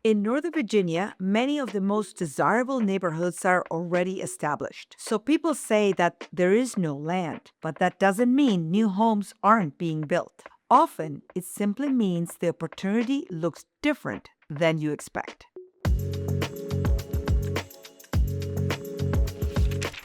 In Northern Virginia, many of the most desirable neighborhoods are already established. So people say that there is no land, but that doesn't mean new homes aren't being built. Often, it simply means the opportunity looks different than you expect.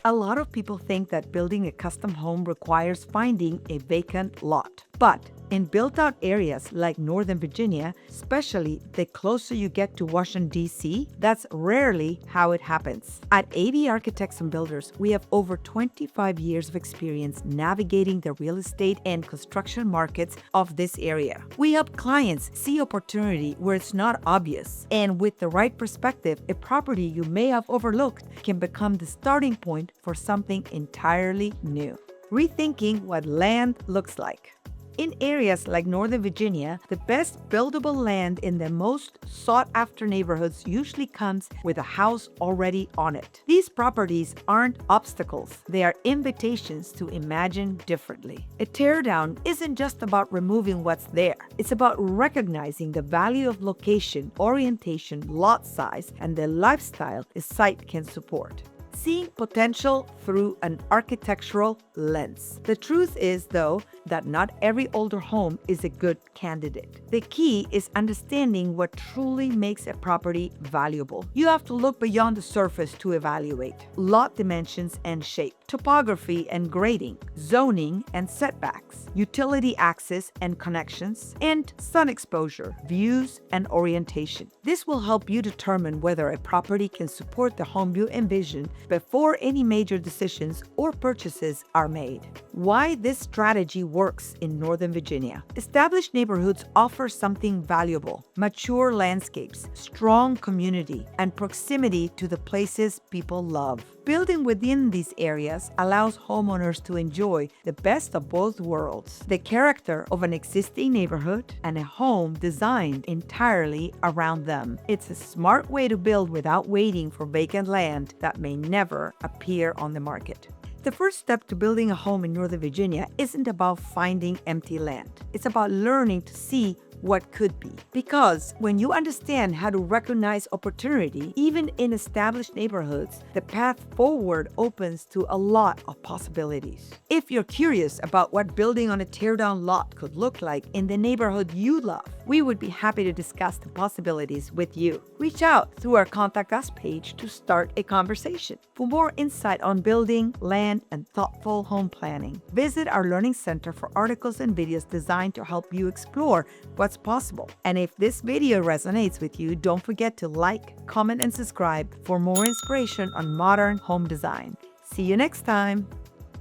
A lot of people think that building a custom home requires finding a vacant lot. But in built-out areas like Northern Virginia, especially the closer you get to Washington, D.C., that's rarely how it happens. At AV Architects and Builders, we have over 25 years of experience navigating the real estate and construction markets of this area. We help clients see opportunity where it's not obvious, and with the right perspective, a property you may have overlooked can become the starting point for something entirely new. Rethinking what land looks like. In areas like Northern Virginia, the best buildable land in the most sought-after neighborhoods usually comes with a house already on it. These properties aren't obstacles, they are invitations to imagine differently. A teardown isn't just about removing what's there. It's about recognizing the value of location, orientation, lot size, and the lifestyle a site can support. Seeing potential through an architectural lens. The truth is, though, that not every older home is a good candidate. The key is understanding what truly makes a property valuable. You have to look beyond the surface to evaluate lot dimensions and shape, topography and grading, zoning and setbacks, utility access and connections, and sun exposure, views, and orientation. This will help you determine whether a property can support the home you envision before any major decisions or purchases are made. Why this strategy works in Northern Virginia. Established neighborhoods offer something valuable: mature landscapes, strong community, and proximity to the places people love. Building within these areas allows homeowners to enjoy the best of both worlds: the character of an existing neighborhood and a home designed entirely around them. It's a smart way to build without waiting for vacant land that may never appear on the market. The first step to building a home in Northern Virginia isn't about finding empty land. It's about learning to see what could be. Because when you understand how to recognize opportunity, even in established neighborhoods, the path forward opens to a lot of possibilities. If you're curious about what building on a teardown lot could look like in the neighborhood you love, we would be happy to discuss the possibilities with you. Reach out through our Contact Us page to start a conversation. For more insight on building, land, and thoughtful home planning, visit our Learning Center for articles and videos designed to help you explore what's possible. And if this video resonates with you, don't forget to like, comment, and subscribe for more inspiration on modern home design. See you next time.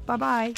Bye-bye.